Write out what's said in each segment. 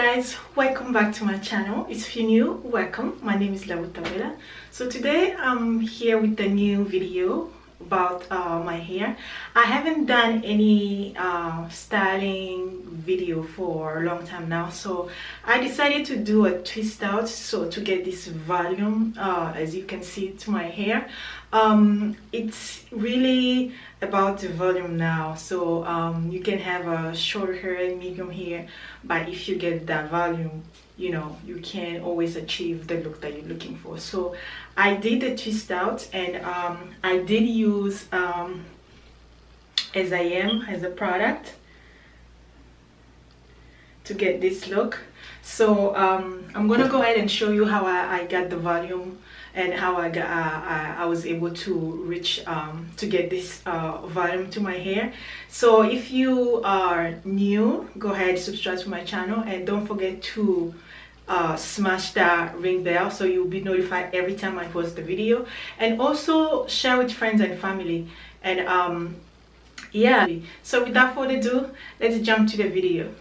guys, welcome back to my channel. If you're new, welcome. My name is LaRutha. So today I'm here with a new video about my hair. I haven't done any styling video for a long time now, so I decided to do a twist out so to get this volume, as you can see, to my hair. It's really about the volume now, so you can have a short hair, medium hair, but if you get that volume, you know, you can always achieve the look that you're looking for. So I did a twist out, and I did use As I Am as a product to get this look. So I'm gonna go ahead and show you how I got the volume and how I was able to reach to get this volume to my hair. So if you are new, go ahead, subscribe to my channel, and don't forget to smash that ring bell so you'll be notified every time I post the video, and also share with friends and family. And yeah, so without further ado, let's jump to the video.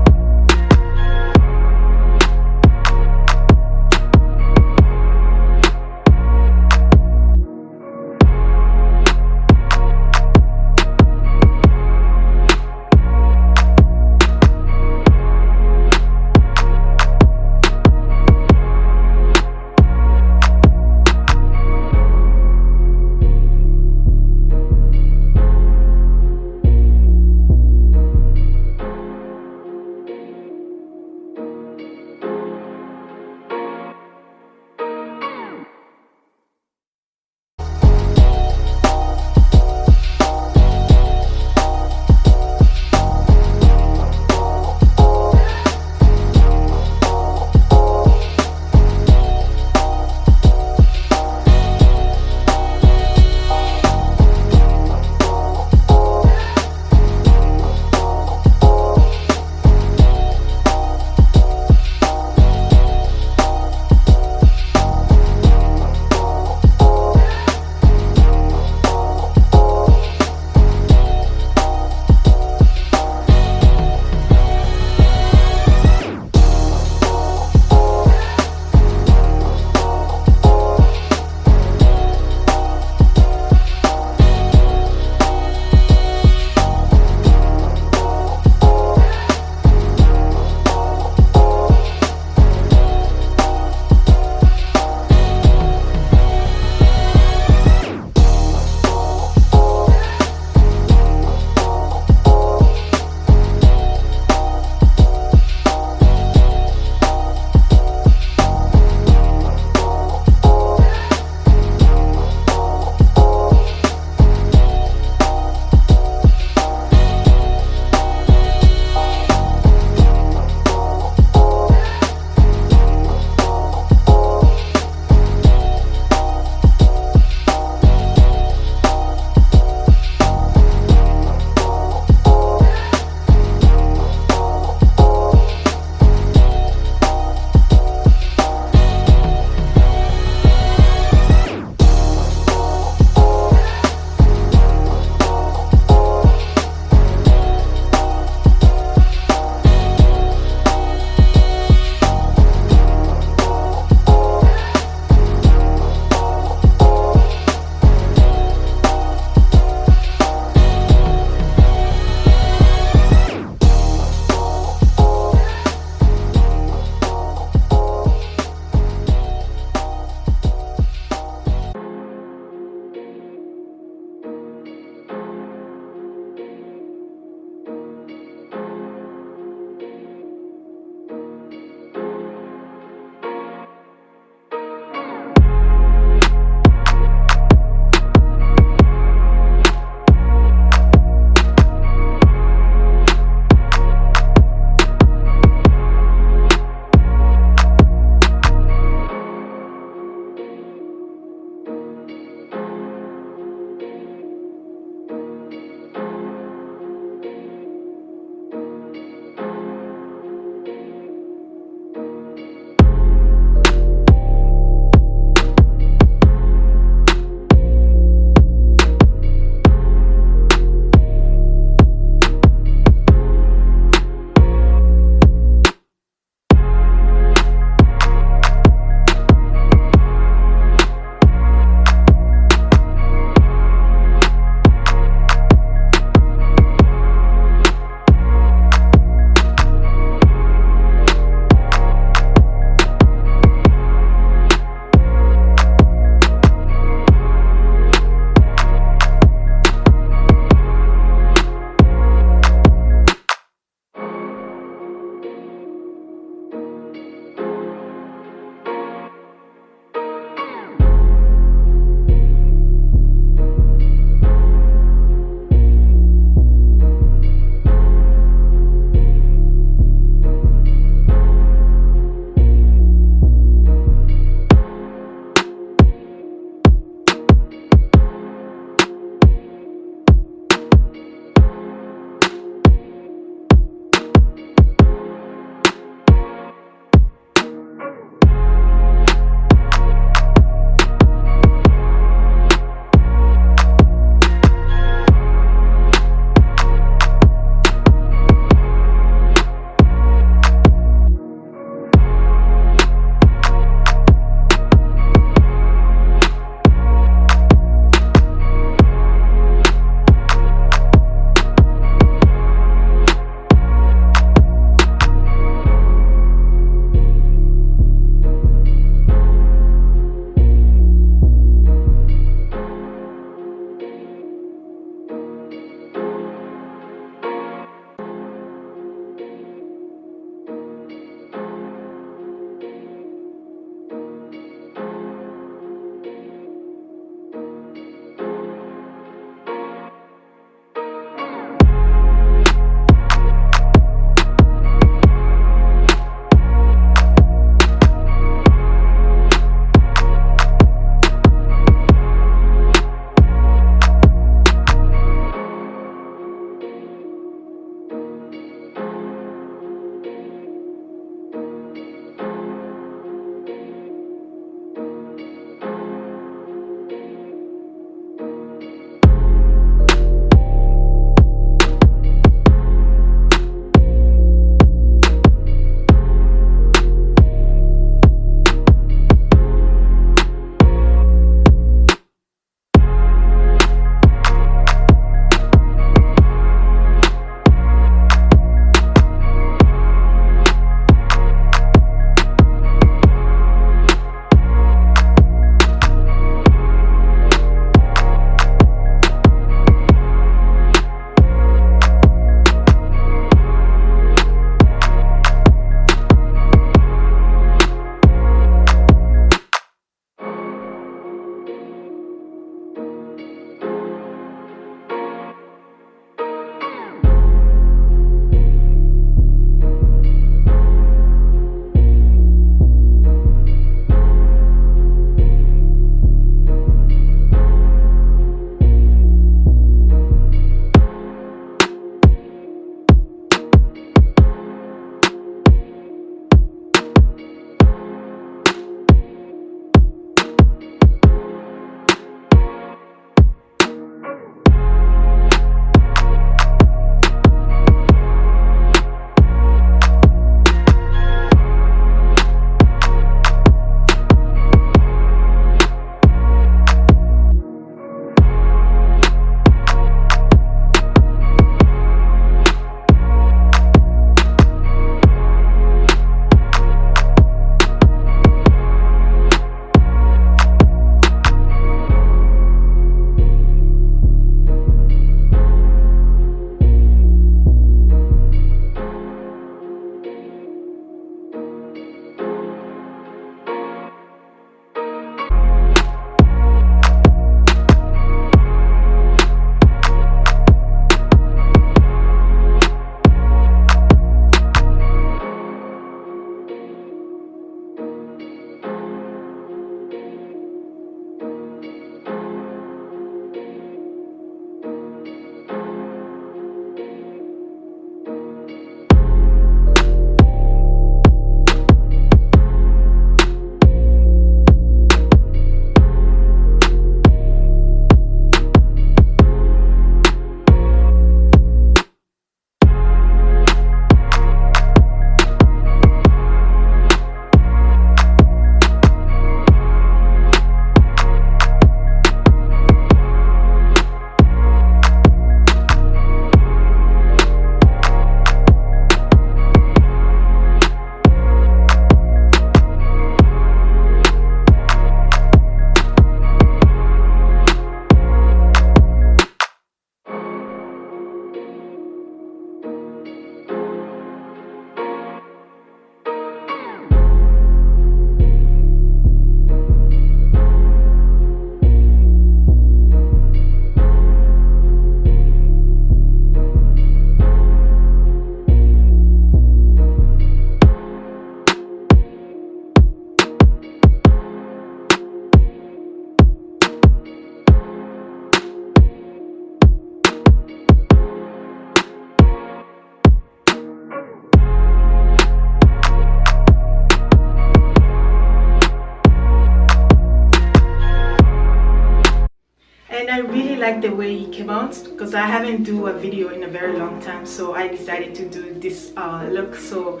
really like the way he came out, because I haven't do a video in a very long time, so I decided to do this look. So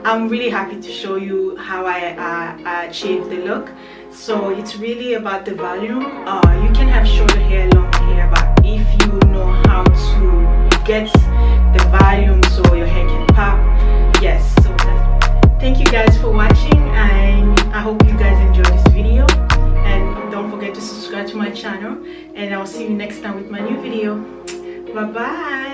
I'm really happy to show you how I achieved the look. So it's really about the volume. You can have shorter hair, long hair, but if you know how to get the volume so your hair can pop, yes. So thank you guys for watching, and I hope you guys enjoyed this video. And don't forget to subscribe to my channel, and I'll see you next time with my new video. Bye bye.